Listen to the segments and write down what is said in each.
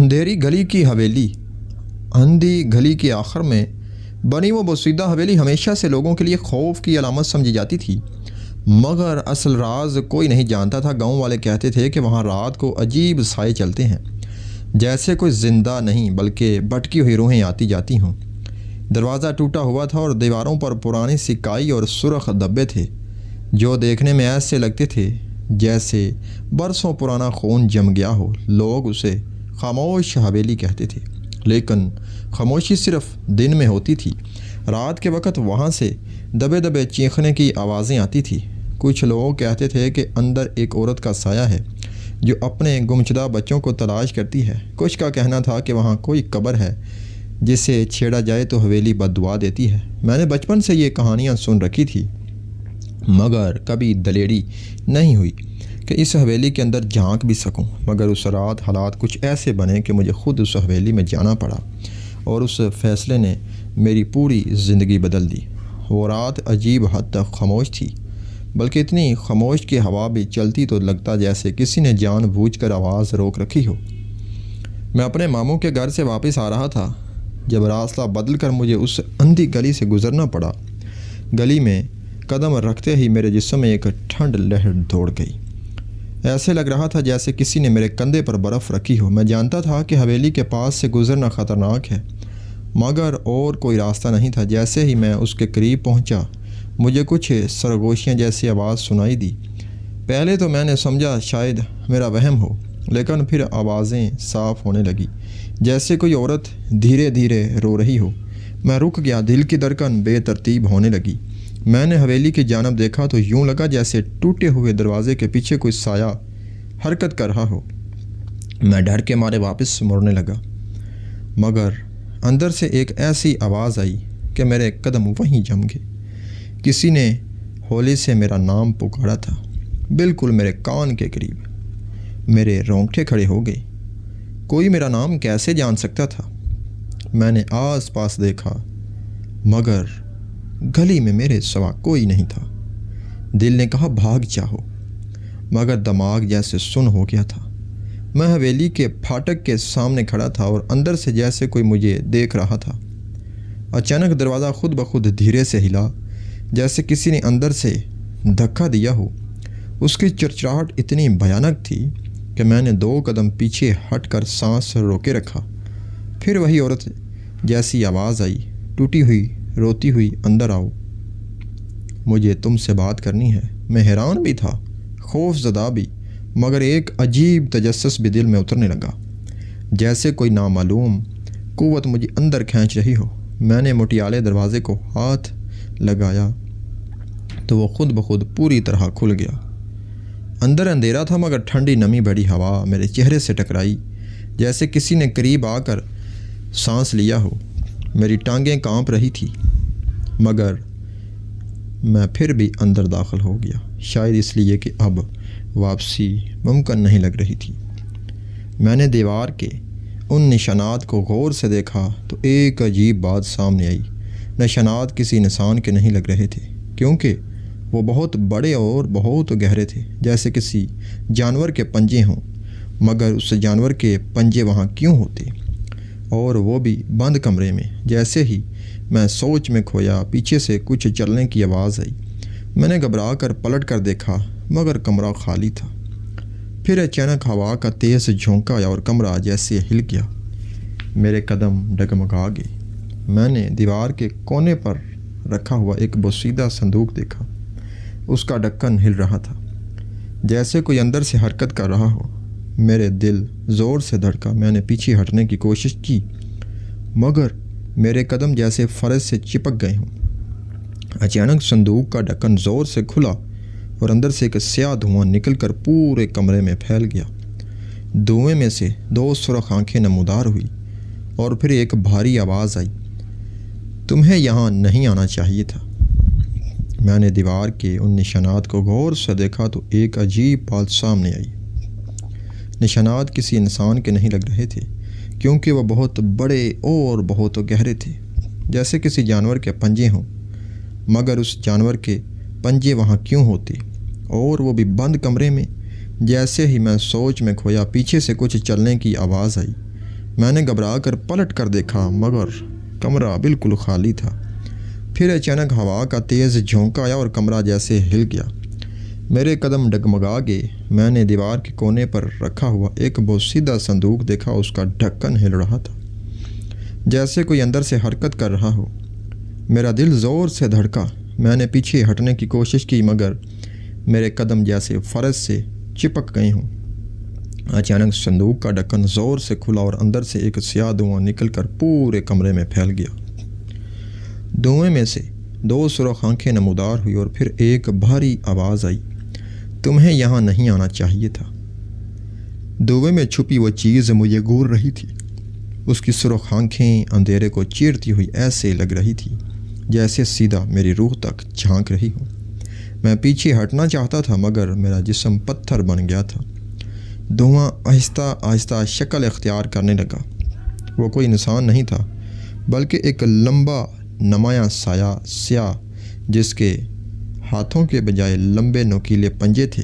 اندھیری گلی کی حویلی۔ اندھی گلی کے آخر میں بنی وہ بوسیدہ حویلی ہمیشہ سے لوگوں کے لیے خوف کی علامت سمجھی جاتی تھی، مگر اصل راز کوئی نہیں جانتا تھا۔ گاؤں والے کہتے تھے کہ وہاں رات کو عجیب سائے چلتے ہیں، جیسے کوئی زندہ نہیں بلکہ بھٹکی ہوئی روحیں آتی جاتی ہوں۔ دروازہ ٹوٹا ہوا تھا اور دیواروں پر پرانی سکائی اور سرخ دھبے تھے جو دیکھنے میں ایسے لگتے تھے جیسے برسوں پرانا خون جم گیا ہو۔ لوگ اسے خاموش حویلی کہتے تھے، لیکن خاموشی صرف دن میں ہوتی تھی۔ رات کے وقت وہاں سے دبے دبے چیخنے کی آوازیں آتی تھیں۔ کچھ لوگ کہتے تھے کہ اندر ایک عورت کا سایہ ہے جو اپنے گمشدہ بچوں کو تلاش کرتی ہے۔ کچھ کا کہنا تھا کہ وہاں کوئی قبر ہے جسے چھیڑا جائے تو حویلی بد دعا دیتی ہے۔ میں نے بچپن سے یہ کہانیاں سن رکھی تھی، مگر کبھی دلیری نہیں ہوئی کہ اس حویلی کے اندر جھانک بھی سکوں۔ مگر اس رات حالات کچھ ایسے بنے کہ مجھے خود اس حویلی میں جانا پڑا، اور اس فیصلے نے میری پوری زندگی بدل دی۔ وہ رات عجیب حد تک خاموش تھی، بلکہ اتنی خاموش کہ ہوا بھی چلتی تو لگتا جیسے کسی نے جان بوجھ کر آواز روک رکھی ہو۔ میں اپنے ماموں کے گھر سے واپس آ رہا تھا جب راستہ بدل کر مجھے اس اندھی گلی سے گزرنا پڑا۔ گلی میں قدم رکھتے ہی میرے جسم میں ایک ٹھنڈ لہر دوڑ گئی۔ ایسے لگ رہا تھا جیسے کسی نے میرے کندھے پر برف رکھی ہو۔ میں جانتا تھا کہ حویلی کے پاس سے گزرنا خطرناک ہے، مگر اور کوئی راستہ نہیں تھا۔ جیسے ہی میں اس کے قریب پہنچا، مجھے کچھ سرگوشیاں جیسی آواز سنائی دی۔ پہلے تو میں نے سمجھا شاید میرا وہم ہو، لیکن پھر آوازیں صاف ہونے لگی، جیسے کوئی عورت دھیرے دھیرے رو رہی ہو۔ میں رک گیا، دل کی دھڑکن بے ترتیب ہونے لگی۔ میں نے حویلی کی جانب دیکھا تو یوں لگا جیسے ٹوٹے ہوئے دروازے کے پیچھے کوئی سایہ حرکت کر رہا ہو۔ میں ڈر کے مارے واپس مڑنے لگا، مگر اندر سے ایک ایسی آواز آئی کہ میرے قدم وہیں جم گئے۔ کسی نے ہولی سے میرا نام پکارا تھا، بالکل میرے کان کے قریب۔ میرے رونگٹے کھڑے ہو گئے۔ کوئی میرا نام کیسے جان سکتا تھا؟ میں نے آس پاس دیکھا، مگر گلی میں میرے سوا کوئی نہیں تھا۔ دل نے کہا بھاگ جاؤ، مگر دماغ جیسے سن ہو گیا تھا۔ میں حویلی کے پھاٹک کے سامنے کھڑا تھا اور اندر سے جیسے کوئی مجھے دیکھ رہا تھا۔ اچانک دروازہ خود بخود دھیرے سے ہلا، جیسے کسی نے اندر سے دھکا دیا ہو۔ اس کی چرچراہٹ اتنی بھیانک تھی کہ میں نے 2 قدم پیچھے ہٹ کر سانس روکے رکھا۔ پھر وہی عورت جیسی آواز آئی، ٹوٹی ہوئی، روتی ہوئی، اندر آؤ، مجھے تم سے بات کرنی ہے۔ میں حیران بھی تھا، خوف زدہ بھی، مگر ایک عجیب تجسس بھی دل میں اترنے لگا، جیسے کوئی نامعلوم قوت مجھے اندر کھینچ رہی ہو۔ میں نے مٹیالے دروازے کو ہاتھ لگایا تو وہ خود بخود پوری طرح کھل گیا۔ اندر اندھیرا تھا، مگر ٹھنڈی نمی بھری ہوا میرے چہرے سے ٹکرائی، جیسے کسی نے قریب آ کر سانس لیا ہو۔ میری ٹانگیں کانپ رہی تھی، مگر میں پھر بھی اندر داخل ہو گیا، شاید اس لیے کہ اب واپسی ممکن نہیں لگ رہی تھی۔ میں نے دیوار کے ان نشانات کو غور سے دیکھا تو ایک عجیب بات سامنے آئی۔ نشانات کسی انسان کے نہیں لگ رہے تھے، کیونکہ وہ بہت بڑے اور بہت گہرے تھے، جیسے کسی جانور کے پنجے ہوں۔ مگر اس جانور کے پنجے وہاں کیوں ہوتے، اور وہ بھی بند کمرے میں؟ جیسے ہی میں سوچ میں کھویا، پیچھے سے کچھ چلنے کی آواز آئی۔ میں نے گھبرا کر پلٹ کر دیکھا، مگر کمرہ خالی تھا۔ پھر اچانک ہوا کا تیز جھونکا آیا اور کمرہ جیسے ہل گیا۔ میرے قدم ڈگمگا گئے۔ میں نے دیوار کے کونے پر رکھا ہوا ایک بوسیدہ صندوق دیکھا۔ اس کا ڈھکن ہل رہا تھا، جیسے کوئی اندر سے حرکت کر رہا ہو۔ میرے دل زور سے دھڑکا۔ میں نے پیچھے ہٹنے کی کوشش کی، مگر میرے قدم جیسے فرش سے چپک گئے ہوں۔ اچانک صندوق کا ڈھکن زور سے کھلا اور اندر سے ایک سیاہ دھواں نکل کر پورے کمرے میں پھیل گیا۔ دھوئیں میں سے 2 سرخ آنکھیں نمودار ہوئی، اور پھر ایک بھاری آواز آئی، تمہیں یہاں نہیں آنا چاہیے تھا۔ میں نے دیوار کے ان نشانات کو غور سے دیکھا تو ایک عجیب بات سامنے آئی۔ نشانات کسی انسان کے نہیں لگ رہے تھے، کیونکہ وہ بہت بڑے اور بہت گہرے تھے، جیسے کسی جانور کے پنجے ہوں۔ مگر اس جانور کے پنجے وہاں کیوں ہوتے، اور وہ بھی بند کمرے میں؟ جیسے ہی میں سوچ میں کھویا، پیچھے سے کچھ چلنے کی آواز آئی۔ میں نے گھبرا کر پلٹ کر دیکھا مگر کمرہ بالکل خالی تھا۔ پھر اچانک ہوا کا تیز جھونکا آیا اور کمرہ جیسے ہل گیا۔ میرے قدم ڈگمگا گئے۔ میں نے دیوار کے کونے پر رکھا ہوا ایک بوسیدہ صندوق دیکھا، اس کا ڈھکن ہل رہا تھا جیسے کوئی اندر سے حرکت کر رہا ہو۔ میرا دل زور سے دھڑکا۔ میں نے پیچھے ہٹنے کی کوشش کی مگر میرے قدم جیسے فرش سے چپک گئے ہوں۔ اچانک صندوق کا ڈھکن زور سے کھلا اور اندر سے ایک سیاہ دھواں نکل کر پورے کمرے میں پھیل گیا۔ دھوئیں میں سے 2 سرخ آنکھیں نمودار ہوئی اور پھر ایک بھاری آواز آئی، تمہیں یہاں نہیں آنا چاہیے تھا۔ دھوئیں میں چھپی وہ چیز مجھے گور رہی تھی۔ اس کی سرخ آنکھیں اندھیرے کو چیرتی ہوئی ایسے لگ رہی تھی جیسے سیدھا میری روح تک جھانک رہی ہوں۔ میں پیچھے ہٹنا چاہتا تھا مگر میرا جسم پتھر بن گیا تھا۔ دھواں آہستہ آہستہ شکل اختیار کرنے لگا۔ وہ کوئی انسان نہیں تھا بلکہ ایک لمبا نمایاں سایہ سیاہ جس کے ہاتھوں کے بجائے لمبے نوکیلے پنجے تھے۔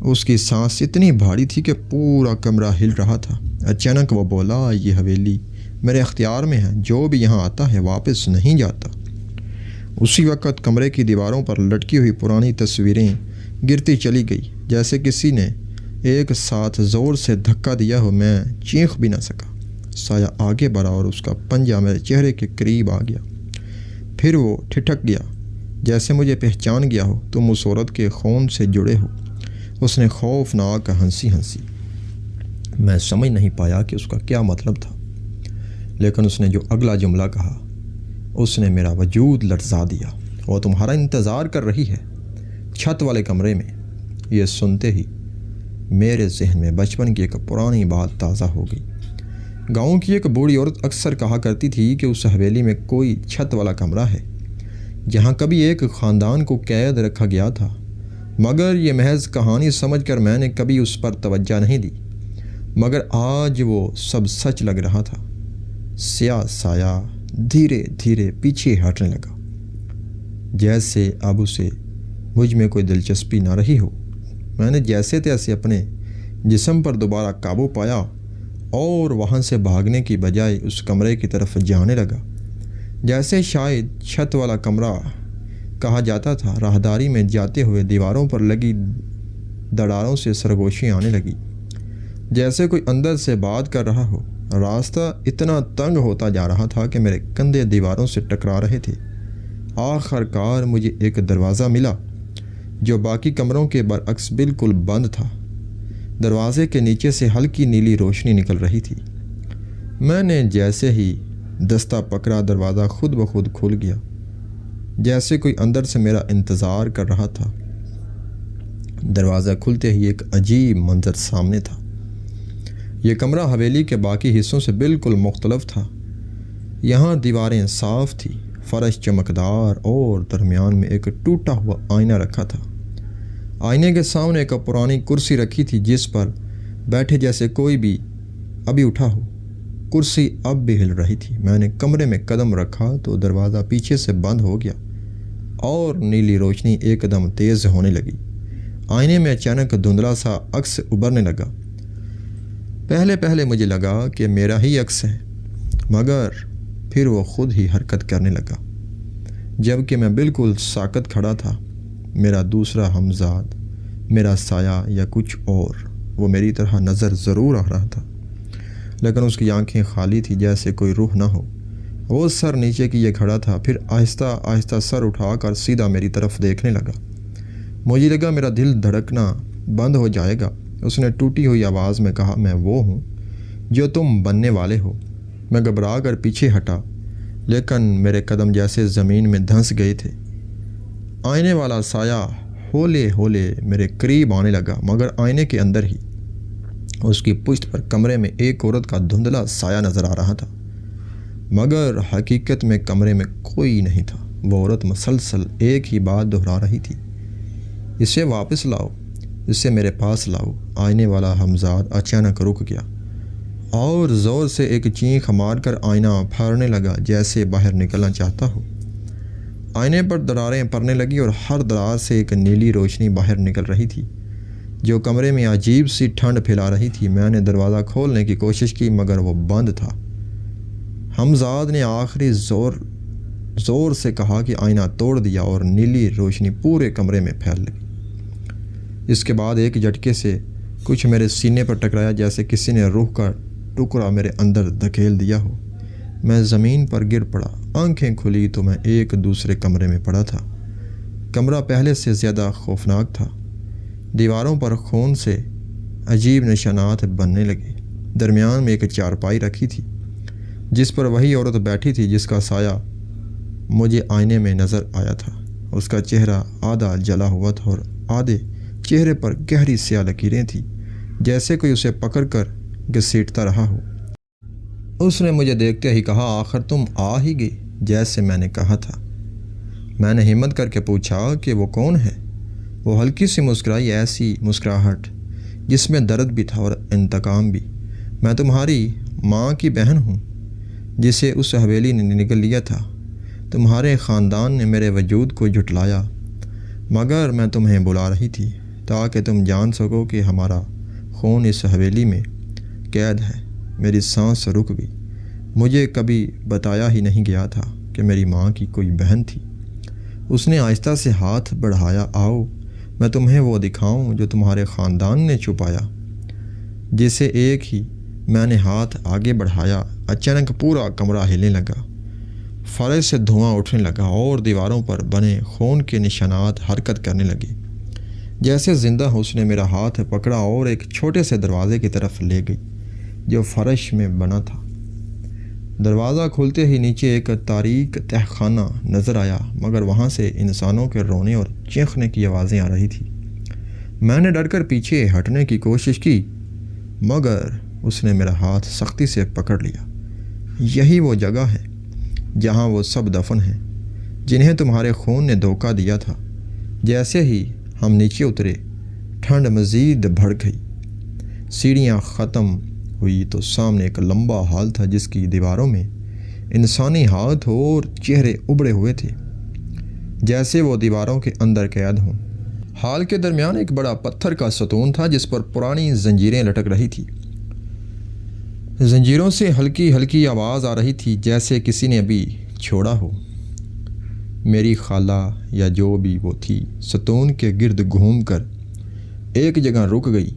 اس کی سانس اتنی بھاری تھی کہ پورا کمرہ ہل رہا تھا۔ اچانک وہ بولا، یہ حویلی میرے اختیار میں ہے، جو بھی یہاں آتا ہے واپس نہیں جاتا۔ اسی وقت کمرے کی دیواروں پر لٹکی ہوئی پرانی تصویریں گرتی چلی گئی جیسے کسی نے ایک ساتھ زور سے دھکا دیا ہو۔ میں چیخ بھی نہ سکا۔ سایہ آگے بڑھا اور اس کا پنجہ میرے چہرے کے قریب آ گیا۔ پھر وہ ٹھٹک گیا جیسے مجھے پہچان گیا ہو۔ تم اس عورت کے خون سے جڑے ہو، اس نے خوفناک ہنسی ہنسی۔ میں سمجھ نہیں پایا کہ اس کا کیا مطلب تھا، لیکن اس نے جو اگلا جملہ کہا اس نے میرا وجود لرزا دیا۔ وہ تمہارا انتظار کر رہی ہے چھت والے کمرے میں۔ یہ سنتے ہی میرے ذہن میں بچپن کی ایک پرانی بات تازہ ہو گئی۔ گاؤں کی ایک بوڑھی عورت اکثر کہا کرتی تھی کہ اس حویلی میں کوئی چھت والا کمرہ ہے جہاں کبھی ایک خاندان کو قید رکھا گیا تھا، مگر یہ محض کہانی سمجھ کر میں نے کبھی اس پر توجہ نہیں دی۔ مگر آج وہ سب سچ لگ رہا تھا۔ سیاہ سایہ دھیرے دھیرے پیچھے ہٹنے لگا جیسے اب اسے مجھ میں کوئی دلچسپی نہ رہی ہو۔ میں نے جیسے تیسے اپنے جسم پر دوبارہ قابو پایا اور وہاں سے بھاگنے کی بجائے اس کمرے کی طرف جانے لگا جیسے شاید چھت والا کمرہ کہا جاتا تھا۔ راہداری میں جاتے ہوئے دیواروں پر لگی دراڑوں سے سرگوشی آنے لگی جیسے کوئی اندر سے بات کر رہا ہو۔ راستہ اتنا تنگ ہوتا جا رہا تھا کہ میرے کندھے دیواروں سے ٹکرا رہے تھے۔ آخر کار مجھے ایک دروازہ ملا جو باقی کمروں کے برعکس بالکل بند تھا۔ دروازے کے نیچے سے ہلکی نیلی روشنی نکل رہی تھی۔ میں نے جیسے ہی دستہ پکڑا دروازہ خود بخود کھل گیا جیسے کوئی اندر سے میرا انتظار کر رہا تھا۔ دروازہ کھلتے ہی ایک عجیب منظر سامنے تھا۔ یہ کمرہ حویلی کے باقی حصوں سے بالکل مختلف تھا۔ یہاں دیواریں صاف تھیں، فرش چمکدار اور درمیان میں ایک ٹوٹا ہوا آئینہ رکھا تھا۔ آئینے کے سامنے ایک پرانی کرسی رکھی تھی جس پر بیٹھے جیسے کوئی بھی ابھی اٹھا ہو۔ کرسی اب بھی ہل رہی تھی۔ میں نے کمرے میں قدم رکھا تو دروازہ پیچھے سے بند ہو گیا اور نیلی روشنی ایک دم تیز ہونے لگی۔ آئینے میں اچانک دھندلا سا عکس ابھرنے لگا۔ پہلے مجھے لگا کہ میرا ہی عکس ہے، مگر پھر وہ خود ہی حرکت کرنے لگا جبکہ میں بالکل ساکت کھڑا تھا۔ میرا دوسرا ہمزاد، میرا سایہ یا کچھ اور، وہ میری طرح نظر ضرور آ رہا تھا لیکن اس کی آنکھیں خالی تھی جیسے کوئی روح نہ ہو۔ وہ سر نیچے کیے کھڑا تھا، پھر آہستہ آہستہ سر اٹھا کر سیدھا میری طرف دیکھنے لگا۔ مجھے لگا میرا دل دھڑکنا بند ہو جائے گا۔ اس نے ٹوٹی ہوئی آواز میں کہا، میں وہ ہوں جو تم بننے والے ہو۔ میں گھبرا کر پیچھے ہٹا لیکن میرے قدم جیسے زمین میں دھنس گئے تھے۔ آئینے والا سایہ ہولے ہولے میرے قریب آنے لگا مگر آئینے کے اندر ہی اس کی پشت پر کمرے میں ایک عورت کا دھندلا سایہ نظر آ رہا تھا، مگر حقیقت میں کمرے میں کوئی نہیں تھا۔ وہ عورت مسلسل ایک ہی بات دہرا رہی تھی، اسے واپس لاؤ، اسے میرے پاس لاؤ۔ آئینے والا ہمزاد اچانک رک گیا اور زور سے ایک چینخ مار کر آئینہ پھاڑنے لگا جیسے باہر نکلنا چاہتا ہو۔ آئینے پر دراریں پڑنے لگی اور ہر درار سے ایک نیلی روشنی باہر نکل رہی تھی۔ جو کمرے میں عجیب سی ٹھنڈ پھیلا رہی تھی۔ میں نے دروازہ کھولنے کی کوشش کی مگر وہ بند تھا۔ حمزاد نے آخری زور سے کہا کہ آئینہ توڑ دیا اور نیلی روشنی پورے کمرے میں پھیل لگی۔ اس کے بعد ایک جھٹکے سے کچھ میرے سینے پر ٹکرایا، جیسے کسی نے روح کا ٹکڑا میرے اندر دھکیل دیا ہو۔ میں زمین پر گر پڑا۔ آنکھیں کھلی تو میں ایک دوسرے کمرے میں پڑا تھا۔ کمرہ پہلے سے زیادہ خوفناک تھا۔ دیواروں پر خون سے عجیب نشانات بننے لگے۔ درمیان میں ایک چارپائی رکھی تھی جس پر وہی عورت بیٹھی تھی جس کا سایہ مجھے آئینے میں نظر آیا تھا۔ اس کا چہرہ آدھا جلا ہوا تھا اور آدھے چہرے پر گہری سیاہ لکیریں تھیں، جیسے کوئی اسے پکڑ کر گھسیٹتا رہا ہو۔ اس نے مجھے دیکھتے ہی کہا، آخر تم آ ہی گئی جیسے میں نے کہا تھا۔ میں نے ہمت کر کے پوچھا کہ وہ کون ہے؟ وہ ہلکی سی مسکرائی، ایسی مسکراہٹ جس میں درد بھی تھا اور انتقام بھی۔ میں تمہاری ماں کی بہن ہوں جسے اس حویلی نے نگل لیا تھا۔ تمہارے خاندان نے میرے وجود کو جھٹلایا مگر میں تمہیں بلا رہی تھی تاکہ تم جان سکو کہ ہمارا خون اس حویلی میں قید ہے۔ میری سانس رک گئی۔ مجھے کبھی بتایا ہی نہیں گیا تھا کہ میری ماں کی کوئی بہن تھی۔ اس نے آہستہ سے ہاتھ بڑھایا، آؤ میں تمہیں وہ دکھاؤں جو تمہارے خاندان نے چھپایا۔ جسے ایک ہی میں نے ہاتھ آگے بڑھایا، اچانک پورا کمرہ ہلنے لگا، فرش سے دھواں اٹھنے لگا اور دیواروں پر بنے خون کے نشانات حرکت کرنے لگے۔ جیسے زندہ اس نے میرا ہاتھ پکڑا اور ایک چھوٹے سے دروازے کی طرف لے گئی جو فرش میں بنا تھا۔ دروازہ کھلتے ہی نیچے ایک تاریک تہخانہ نظر آیا مگر وہاں سے انسانوں کے رونے اور چیخنے کی آوازیں آ رہی تھیں۔ میں نے ڈر کر پیچھے ہٹنے کی کوشش کی مگر اس نے میرا ہاتھ سختی سے پکڑ لیا۔ یہی وہ جگہ ہے جہاں وہ سب دفن ہیں جنہیں تمہارے خون نے دھوکہ دیا تھا۔ جیسے ہی ہم نیچے اترے ٹھنڈ مزید بڑھ گئی۔ سیڑھیاں ختم ہوئی تو سامنے ایک لمبا ہال تھا جس کی دیواروں میں انسانی ہاتھ اور چہرے ابھرے ہوئے تھے جیسے وہ دیواروں کے اندر قید ہوں۔ ہال کے درمیان ایک بڑا پتھر کا ستون تھا جس پر پرانی زنجیریں لٹک رہی تھیں۔ زنجیروں سے ہلکی ہلکی آواز آ رہی تھی جیسے کسی نے ابھی چھوڑا ہو۔ میری خالہ یا جو بھی وہ تھی ستون کے گرد گھوم کر ایک جگہ رک گئی۔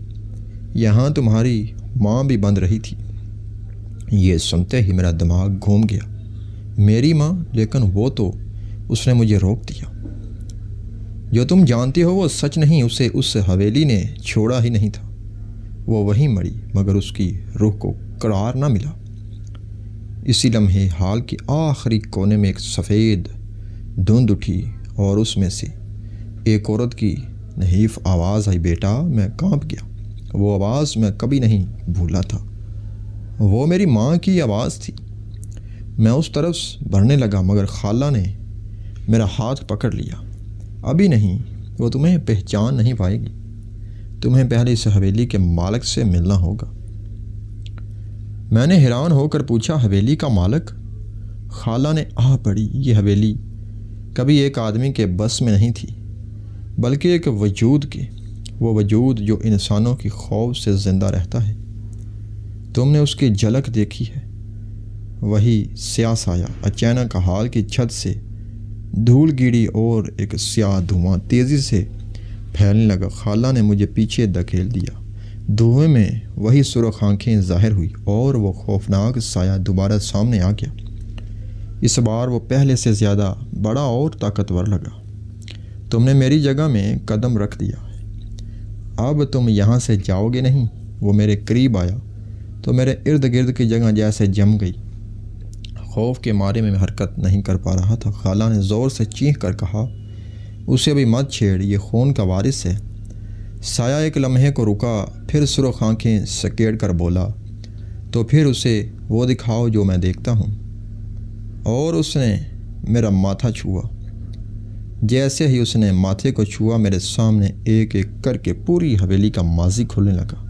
یہاں تمہاری ماں بھی بند رہی تھی۔ یہ سنتے ہی میرا دماغ گھوم گیا۔ میری ماں؟ لیکن وہ تو اس نے مجھے روک دیا۔ جو تم جانتی ہو وہ سچ نہیں، اسے اس حویلی نے چھوڑا ہی نہیں تھا۔ وہ وہیں مری مگر اس کی روح کو قرار نہ ملا۔ اسی لمحے ہال کے آخری کونے میں ایک سفید دھند اٹھی اور اس میں سے ایک عورت کی نحیف آواز آئی، بیٹا۔ میں کانپ گیا۔ وہ آواز میں کبھی نہیں بھولا تھا۔ وہ میری ماں کی آواز تھی۔ میں اس طرف بڑھنے لگا مگر خالہ نے میرا ہاتھ پکڑ لیا۔ ابھی نہیں، وہ تمہیں پہچان نہیں پائے گی۔ تمہیں پہلے اس حویلی کے مالک سے ملنا ہوگا۔ میں نے حیران ہو کر پوچھا، حویلی کا مالک؟ خالہ نے آہ پڑی۔ یہ حویلی کبھی ایک آدمی کے بس میں نہیں تھی بلکہ ایک وجود کے، وہ وجود جو انسانوں کی خوف سے زندہ رہتا ہے۔ تم نے اس کی جھلک دیکھی ہے؟ وہی سیاہ سایہ۔ اچانک ہال کی چھت سے دھول گیری اور ایک سیاہ دھواں تیزی سے پھیلنے لگا۔ خالہ نے مجھے پیچھے دھکیل دیا۔ دھوئیں میں وہی سرخ آنکھیں ظاہر ہوئی اور وہ خوفناک سایہ دوبارہ سامنے آ گیا۔ اس بار وہ پہلے سے زیادہ بڑا اور طاقتور لگا۔ تم نے میری جگہ میں قدم رکھ دیا ہے، اب تم یہاں سے جاؤ گے نہیں۔ وہ میرے قریب آیا تو میرے ارد گرد کی جگہ جیسے جم گئی۔ خوف کے مارے میں حرکت نہیں کر پا رہا تھا۔ خالہ نے زور سے چیخ کر کہا، اسے ابھی مت چھیڑ، یہ خون کا وارث ہے۔ سایہ ایک لمحے کو رکا، پھر سرخ آنکھیں سکیڑ کر بولا، تو پھر اسے وہ دکھاؤ جو میں دیکھتا ہوں۔ اور اس نے میرا ماتھا چھوا۔ جیسے ہی اس نے ماتھے کو چھوا میرے سامنے ایک ایک کر کے پوری حویلی کا ماضی کھلنے لگا۔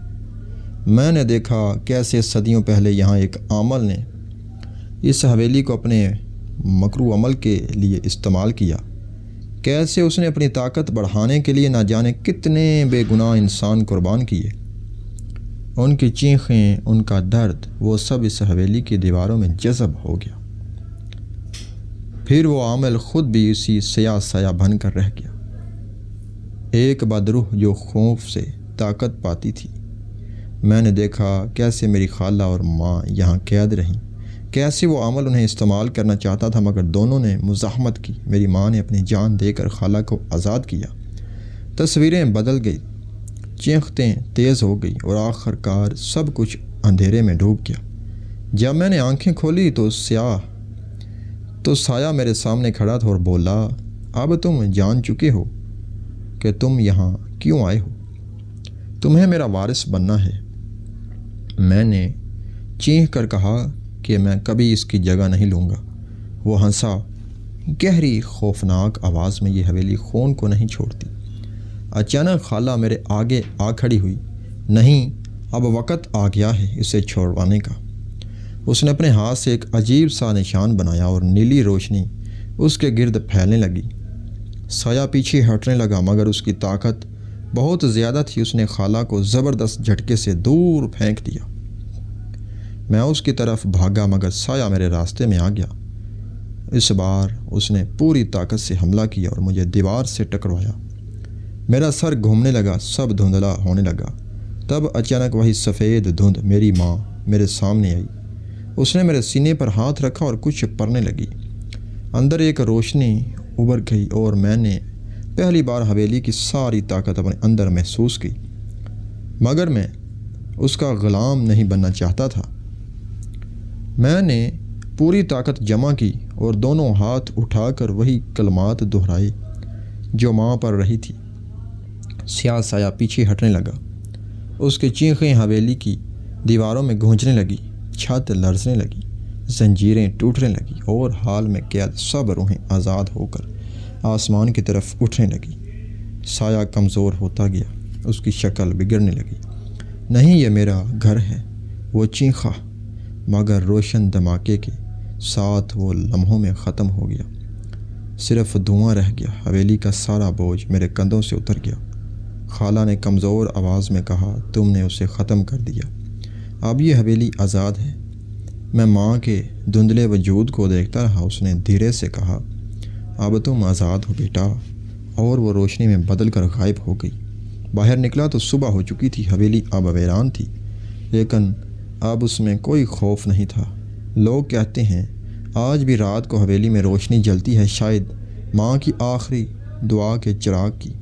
میں نے دیکھا کیسے صدیوں پہلے یہاں ایک عامل نے اس حویلی کو اپنے مکروہ عمل کے لیے استعمال کیا۔ کیسے اس نے اپنی طاقت بڑھانے کے لیے نہ جانے کتنے بے گناہ انسان قربان کیے۔ ان کی چیخیں، ان کا درد، وہ سب اس حویلی کی دیواروں میں جذب ہو گیا۔ پھر وہ عامل خود بھی اسی سیاہ سایہ بن کر رہ گیا، ایک بدروح جو خوف سے طاقت پاتی تھی۔ میں نے دیکھا کیسے میری خالہ اور ماں یہاں قید رہیں، کیسے وہ عامل انہیں استعمال کرنا چاہتا تھا، مگر دونوں نے مزاحمت کی۔ میری ماں نے اپنی جان دے کر خالہ کو آزاد کیا۔ تصویریں بدل گئی، چیخیں تیز ہو گئی اور آخر کار سب کچھ اندھیرے میں ڈوب گیا۔ جب میں نے آنکھیں کھولی تو سایہ میرے سامنے کھڑا تھا اور بولا، اب تم جان چکے ہو کہ تم یہاں کیوں آئے ہو، تمہیں میرا وارث بننا ہے۔ میں نے چیخ کر کہا کہ میں کبھی اس کی جگہ نہیں لوں گا۔ وہ ہنسا، گہری خوفناک آواز میں، یہ حویلی خون کو نہیں چھوڑتی۔ اچانک خالہ میرے آگے آ کھڑی ہوئی، نہیں، اب وقت آ گیا ہے اسے چھوڑوانے کا۔ اس نے اپنے ہاتھ سے ایک عجیب سا نشان بنایا اور نیلی روشنی اس کے گرد پھیلنے لگی۔ سایہ پیچھے ہٹنے لگا، مگر اس کی طاقت بہت زیادہ تھی۔ اس نے خالہ کو زبردست جھٹکے سے دور پھینک دیا۔ میں اس کی طرف بھاگا، مگر سایہ میرے راستے میں آ گیا۔ اس بار اس نے پوری طاقت سے حملہ کیا اور مجھے دیوار سے ٹکروایا۔ میرا سر گھومنے لگا، سب دھندلا ہونے لگا۔ تب اچانک وہی سفید دھند، میری ماں میرے سامنے آئی۔ اس نے میرے سینے پر ہاتھ رکھا اور کچھ پڑھنے لگی۔ اندر ایک روشنی ابھر گئی اور میں نے پہلی بار حویلی کی ساری طاقت اپنے اندر محسوس کی، مگر میں اس کا غلام نہیں بننا چاہتا تھا۔ میں نے پوری طاقت جمع کی اور دونوں ہاتھ اٹھا کر وہی کلمات دہرائے جو ماں پڑھ رہی تھی۔ سیاہ سایہ پیچھے ہٹنے لگا، اس کی چیخیں حویلی کی دیواروں میں گونجنے لگی، چھت لرزنے لگی، زنجیریں ٹوٹنے لگی اور حال میں قید سب روحیں آزاد ہو کر آسمان کی طرف اٹھنے لگی۔ سایہ کمزور ہوتا گیا، اس کی شکل بگڑنے لگی۔ نہیں، یہ میرا گھر ہے، وہ چیخا، مگر روشن دھماکے کے ساتھ وہ لمحوں میں ختم ہو گیا۔ صرف دھواں رہ گیا، حویلی کا سارا بوجھ میرے کندھوں سے اتر گیا۔ خالہ نے کمزور آواز میں کہا، تم نے اسے ختم کر دیا، اب یہ حویلی آزاد ہے۔ میں ماں کے دھندلے وجود کو دیکھتا رہا۔ اس نے دھیرے سے کہا، اب تم آزاد ہو بیٹا، اور وہ روشنی میں بدل کر غائب ہو گئی۔ باہر نکلا تو صبح ہو چکی تھی، حویلی اب ویران تھی، لیکن اب اس میں کوئی خوف نہیں تھا۔ لوگ کہتے ہیں آج بھی رات کو حویلی میں روشنی جلتی ہے، شاید ماں کی آخری دعا کے چراغ کی۔